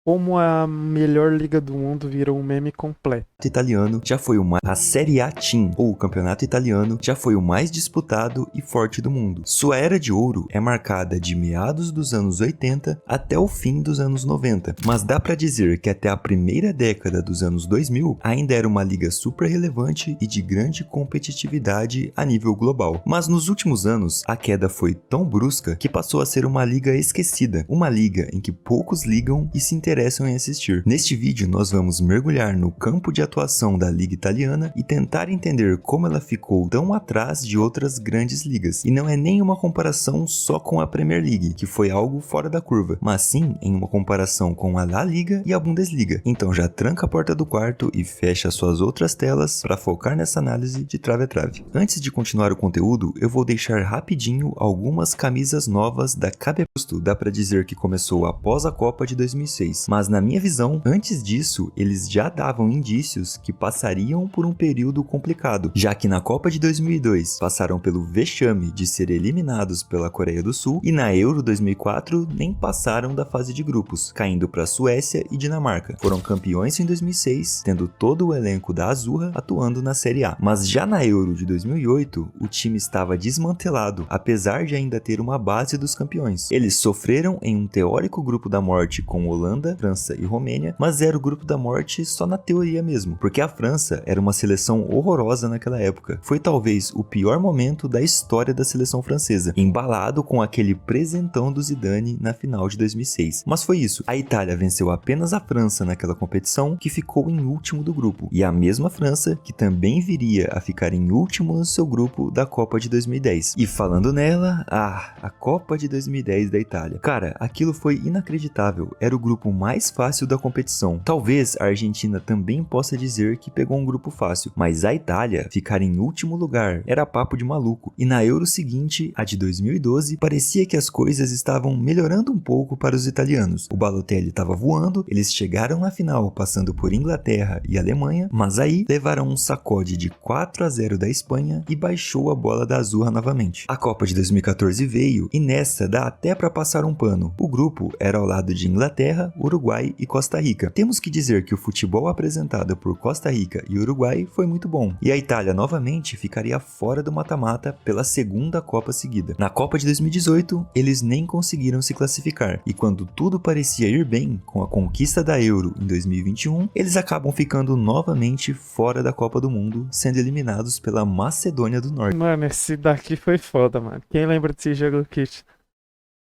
Como a melhor liga do mundo virou um meme completo. Italiano já foi a Série A Team, ou o campeonato italiano, já foi o mais disputado e forte do mundo. Sua era de ouro é marcada de meados dos anos 80 até o fim dos anos 90, mas dá pra dizer que até a primeira década dos anos 2000 ainda era uma liga super relevante e de grande competitividade a nível global. Mas nos últimos anos, a queda foi tão brusca que passou a ser uma liga esquecida, uma liga em que poucos ligam e se interessam em assistir. Neste vídeo nós vamos mergulhar no campo de atuação da liga italiana e tentar entender como ela ficou tão atrás de outras grandes ligas. E não é nem uma comparação só com a Premier League, que foi algo fora da curva, mas sim em uma comparação com a La Liga e a Bundesliga. Então já tranca a porta do quarto e fecha suas outras telas para focar nessa análise de trave a trave. Antes de continuar o conteúdo, eu vou deixar rapidinho algumas camisas novas da Cabebusto. Dá para dizer que começou após a Copa de 2006, mas na minha visão, antes disso, eles já davam indícios que passariam por um período complicado, já que na Copa de 2002 passaram pelo vexame de ser eliminados pela Coreia do Sul e na Euro 2004 nem passaram da fase de grupos, caindo para Suécia e Dinamarca. Foram campeões em 2006, tendo todo o elenco da Azurra atuando na Série A. Mas já na Euro de 2008, o time estava desmantelado, apesar de ainda ter uma base dos campeões. Eles sofreram em um teórico grupo da morte com Holanda, França e Romênia, mas era o grupo da morte só na teoria mesmo, porque a França era uma seleção horrorosa naquela época. Foi talvez o pior momento da história da seleção francesa, embalado com aquele presentão do Zidane na final de 2006. Mas foi isso, a Itália venceu apenas a França naquela competição, que ficou em último do grupo, e a mesma França que também viria a ficar em último no seu grupo da Copa de 2010. E falando nela, a Copa de 2010 da Itália. Cara, aquilo foi inacreditável, era o grupo mais fácil da competição. Talvez a Argentina também possa dizer que pegou um grupo fácil, mas a Itália ficar em último lugar era papo de maluco. E na Euro seguinte, a de 2012, parecia que as coisas estavam melhorando um pouco para os italianos. O Balotelli estava voando, eles chegaram na final passando por Inglaterra e Alemanha, mas aí levaram um sacode de 4-0 da Espanha e baixou a bola da Azurra novamente. A Copa de 2014 veio e nessa dá até para passar um pano. O grupo era ao lado de Inglaterra, Uruguai e Costa Rica. Temos que dizer que o futebol apresentado por Costa Rica e Uruguai foi muito bom, e a Itália novamente ficaria fora do mata-mata pela segunda Copa seguida. Na Copa de 2018, eles nem conseguiram se classificar, e quando tudo parecia ir bem, com a conquista da Euro em 2021, eles acabam ficando novamente fora da Copa do Mundo, sendo eliminados pela Macedônia do Norte. Mano, esse daqui foi foda, mano. Quem lembra desse jogo, Kit?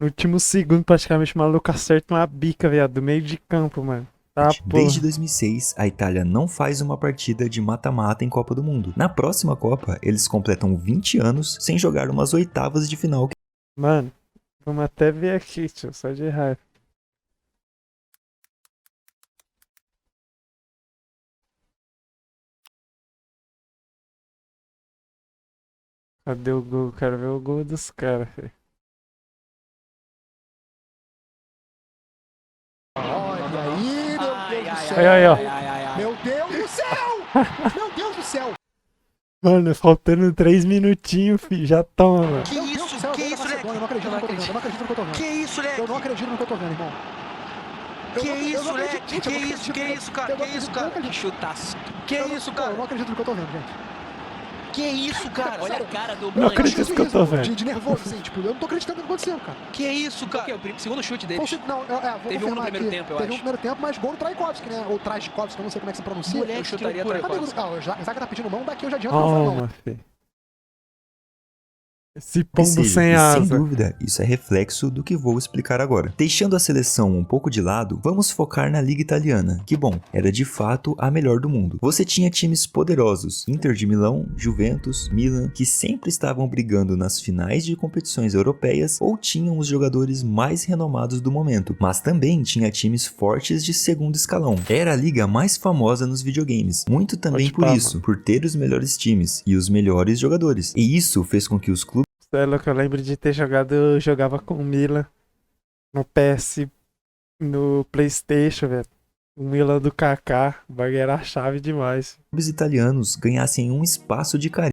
No último segundo, praticamente, o maluco acerta uma bica, viado, do meio de campo, mano. Tá, Desde porra. 2006, a Itália não faz uma partida de mata-mata em Copa do Mundo. Na próxima Copa, eles completam 20 anos sem jogar umas oitavas de final. Mano, vamos até ver aqui, tio, só de raiva. Cadê o gol? Quero ver o gol dos caras, filho. Olha aí, meu Deus do céu! Aí, ó. Meu Deus do céu! Meu Deus do céu! Mano, faltando 3 minutinhos, filho. Já toma, mano. Que isso, Meu Deus do céu, que eu isso, tô Leque? Macedônia, eu não acredito no que eu tô vendo, eu não acredito no que eu tô vendo. Que isso, Leque? Eu não acredito no que eu tô vendo, irmão. Que Eu isso, não Leque? acredito, Que eu não isso, que acredito, isso, cara? eu não Que isso, acredito, cara? eu não Que acredito. chutaço. Que isso, Pô, eu cara? não acredito no que eu tô vendo, gente. Que isso, cara? Olha a cara do Não Blank. acredito que eu tô vendo. De nervoso, assim, tipo, eu não tô acreditando no que aconteceu, cara. Que isso, Qual que é cara? o segundo chute dele? Não, vou Teve um no confirmar primeiro aqui. tempo, eu Teve um acho. no primeiro tempo, mas gol do Trajkovski, né? Ou Trajkovski, eu não sei como é que se pronuncia. Moleque, Eu chutaria que loucura. Trajkovski. Ah, o Zaga tá pedindo mão, daqui eu já adianto que eu não vou não. Toma, filho. Esse Que pombo seja, sem e sem asa. dúvida, isso é reflexo do que vou explicar agora. Deixando a seleção um pouco de lado, vamos focar na Liga Italiana, que bom, era de fato a melhor do mundo. Você tinha times poderosos, Inter de Milão, Juventus, Milan, que sempre estavam brigando nas finais de competições europeias ou tinham os jogadores mais renomados do momento, mas também tinha times fortes de segundo escalão. Era a liga mais famosa nos videogames, muito também Pode por pá, isso, por ter os melhores times e os melhores jogadores. E isso fez com que os clubes É louco, eu lembro de ter jogado, eu jogava com o Milan no PS, no PlayStation, velho. O Milan do Kaká, o bagulho era chave demais. italianos ganhassem um espaço de carisma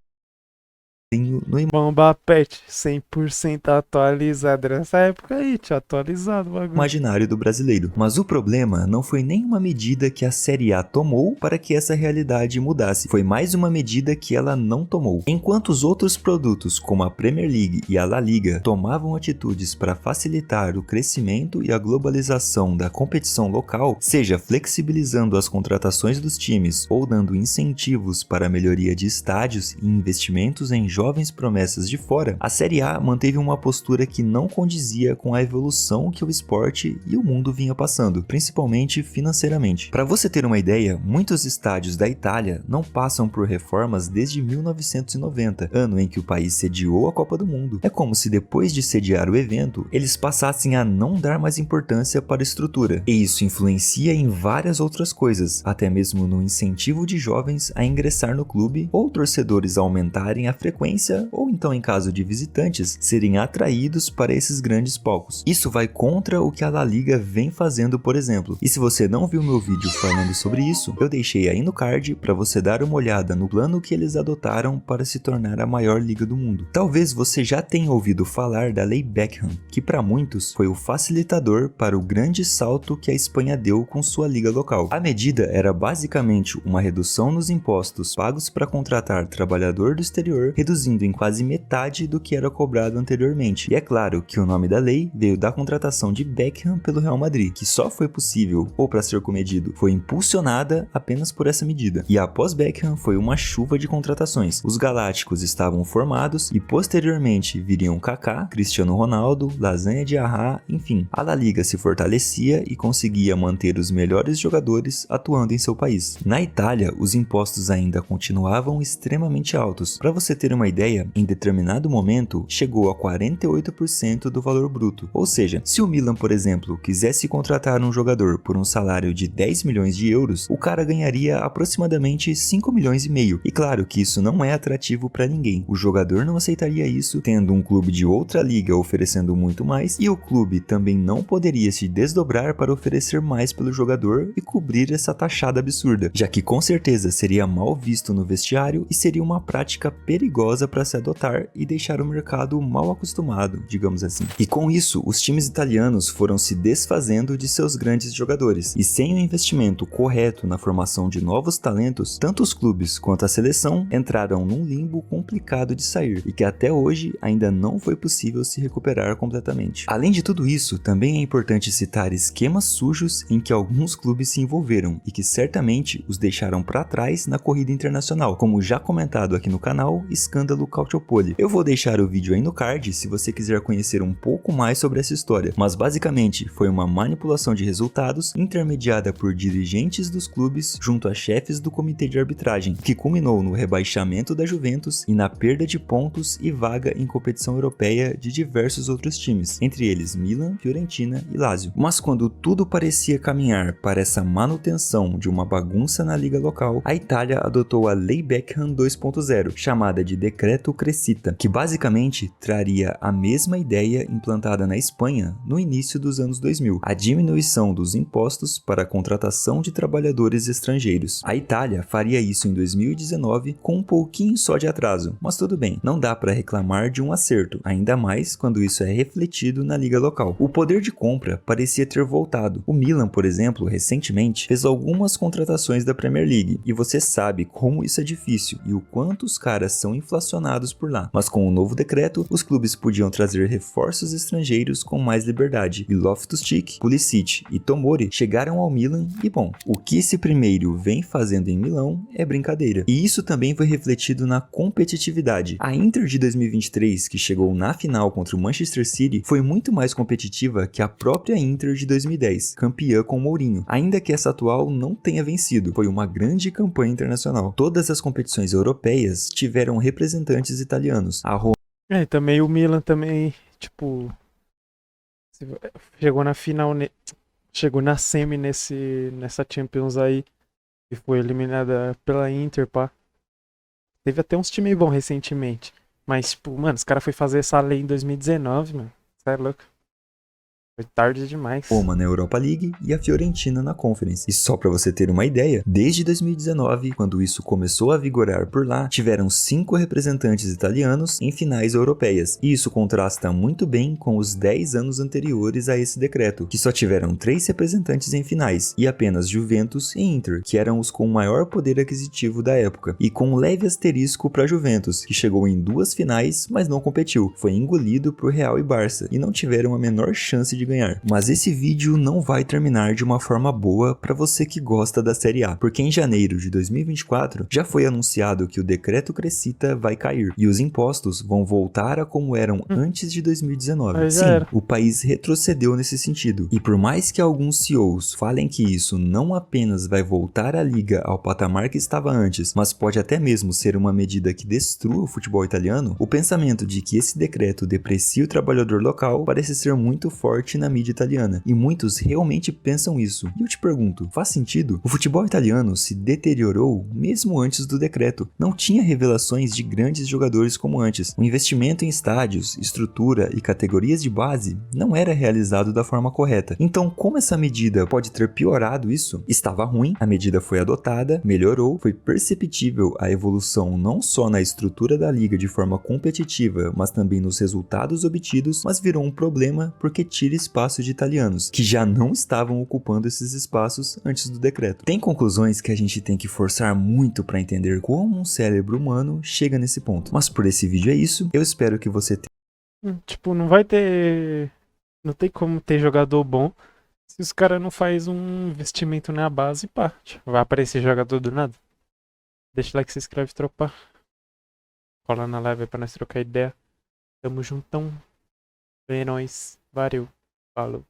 no Bomba Pet, 100% atualizado. Nessa época aí, tinha atualizado o bagulho. imaginário do brasileiro. Mas o problema não foi nenhuma medida que a Série A tomou para que essa realidade mudasse. Foi mais uma medida que ela não tomou. Enquanto os outros produtos, como a Premier League e a La Liga, tomavam atitudes para facilitar o crescimento e a globalização da competição local, seja flexibilizando as contratações dos times ou dando incentivos para a melhoria de estádios e investimentos em jovens promessas de fora, a Série A manteve uma postura que não condizia com a evolução que o esporte e o mundo vinha passando, principalmente financeiramente. Para você ter uma ideia, muitos estádios da Itália não passam por reformas desde 1990, ano em que o país sediou a Copa do Mundo. É como se depois de sediar o evento, eles passassem a não dar mais importância para a estrutura, e isso influencia em várias outras coisas, até mesmo no incentivo de jovens a ingressar no clube ou torcedores a aumentarem a frequência ou então, em caso de visitantes, serem atraídos para esses grandes palcos. Isso vai contra o que a La Liga vem fazendo, por exemplo. E se você não viu meu vídeo falando sobre isso, eu deixei aí no card para você dar uma olhada no plano que eles adotaram para se tornar a maior liga do mundo. Talvez você já tenha ouvido falar da Lei Beckham, que para muitos foi o facilitador para o grande salto que a Espanha deu com sua liga local. A medida era basicamente uma redução nos impostos pagos para contratar trabalhador do exterior, reduzindo em quase metade do que era cobrado anteriormente. E é claro que o nome da lei veio da contratação de Beckham pelo Real Madrid, que só foi possível, ou para ser comedido, foi impulsionada apenas por essa medida. E após Beckham foi uma chuva de contratações. Os Galácticos estavam formados e posteriormente viriam Kaká, Cristiano Ronaldo, Lasanha de Arra, enfim. A La Liga se fortalecia e conseguia manter os melhores jogadores atuando em seu país. Na Itália, os impostos ainda continuavam extremamente altos. Para você ter uma ideia, em determinado momento chegou a 48% do valor bruto. Ou seja, se o Milan, por exemplo, quisesse contratar um jogador por um salário de 10 milhões de euros, o cara ganharia aproximadamente 5 milhões e meio. E claro que isso não é atrativo para ninguém. O jogador não aceitaria isso, tendo um clube de outra liga oferecendo muito mais, e o clube também não poderia se desdobrar para oferecer mais pelo jogador e cobrir essa taxada absurda, já que com certeza seria mal visto no vestiário e seria uma prática perigosa para se adotar e deixar o mercado mal acostumado, digamos assim. E com isso, os times italianos foram se desfazendo de seus grandes jogadores, e sem o investimento correto na formação de novos talentos, tanto os clubes quanto a seleção entraram num limbo complicado de sair, e que até hoje ainda não foi possível se recuperar completamente. Além de tudo isso, também é importante citar esquemas sujos em que alguns clubes se envolveram e que certamente os deixaram para trás na corrida internacional, como já comentado aqui no canal, escândalo Calciopoli. Eu vou deixar o vídeo aí no card se você quiser conhecer um pouco mais sobre essa história, mas basicamente foi uma manipulação de resultados intermediada por dirigentes dos clubes junto a chefes do comitê de arbitragem, que culminou no rebaixamento da Juventus e na perda de pontos e vaga em competição europeia de diversos outros times, entre eles Milan, Fiorentina e Lazio. Mas quando tudo parecia caminhar para essa manutenção de uma bagunça na liga local, a Itália adotou a Lei Beckham 2.0, chamada de Decreto Crescita, que basicamente traria a mesma ideia implantada na Espanha no início dos anos 2000, a diminuição dos impostos para a contratação de trabalhadores estrangeiros. A Itália faria isso em 2019 com um pouquinho só de atraso, mas tudo bem, não dá para reclamar de um acerto, ainda mais quando isso é refletido na liga local. O poder de compra parecia ter voltado. O Milan, por exemplo, recentemente fez algumas contratações da Premier League, e você sabe como isso é difícil e o quanto os caras são inflacionados por lá. Mas com o novo decreto, os clubes podiam trazer reforços estrangeiros com mais liberdade, e Loftus-Cheek, Pulisic e Tomori chegaram ao Milan e bom, o que esse primeiro vem fazendo em Milão é brincadeira. E isso também foi refletido na competitividade. A Inter de 2023, que chegou na final contra o Manchester City, foi muito mais competitiva que a própria Inter de 2010, campeã com Mourinho, ainda que essa atual não tenha vencido. Foi uma grande campanha internacional. Todas as competições europeias tiveram representantes italianos. A Roma É, e também o Milan também, tipo, chegou na final, chegou na semi nessa Champions aí e foi eliminada pela Inter, pá. Teve até uns times bons recentemente, mas, tipo, mano, os caras foi fazer essa lei em 2019, mano. Você é louco. Foi tarde demais. Roma na Europa League e a Fiorentina na Conference. E só para você ter uma ideia, desde 2019, quando isso começou a vigorar por lá, tiveram 5 representantes italianos em finais europeias. E isso contrasta muito bem com os 10 anos anteriores a esse decreto, que só tiveram 3 representantes em finais, e apenas Juventus e Inter, que eram os com maior poder aquisitivo da época, e com um leve asterisco para Juventus, que chegou em 2 finais, mas não competiu, foi engolido por Real e Barça, e não tiveram a menor chance de ganhar. Mas esse vídeo não vai terminar de uma forma boa para você que gosta da Série A, porque em janeiro de 2024 já foi anunciado que o decreto Crescita vai cair, e os impostos vão voltar a como eram antes de 2019. Aí já Sim, era. o país retrocedeu nesse sentido, e por mais que alguns CEOs falem que isso não apenas vai voltar a liga ao patamar que estava antes, mas pode até mesmo ser uma medida que destrua o futebol italiano, o pensamento de que esse decreto deprecia o trabalhador local parece ser muito forte na mídia italiana, e muitos realmente pensam isso. E eu te pergunto, faz sentido? O futebol italiano se deteriorou mesmo antes do decreto. Não tinha revelações de grandes jogadores como antes. O investimento em estádios, estrutura e categorias de base não era realizado da forma correta. Então, como essa medida pode ter piorado isso? Estava ruim, a medida foi adotada, melhorou, foi perceptível a evolução não só na estrutura da liga de forma competitiva, mas também nos resultados obtidos, mas virou um problema porque tira espaço de italianos, que já não estavam ocupando esses espaços antes do decreto. Tem conclusões que a gente tem que forçar muito para entender como um cérebro humano chega nesse ponto. Mas por esse vídeo é isso, eu espero que você tenha Tipo, não vai ter. Não tem como ter jogador bom se os caras não faz um investimento na base, pá. Tipo, vai aparecer jogador do nada. Deixa o like, se inscreve, tropa. Cola na live aí pra nós trocar ideia. Tamo juntão. É nóis. Valeu. Falou.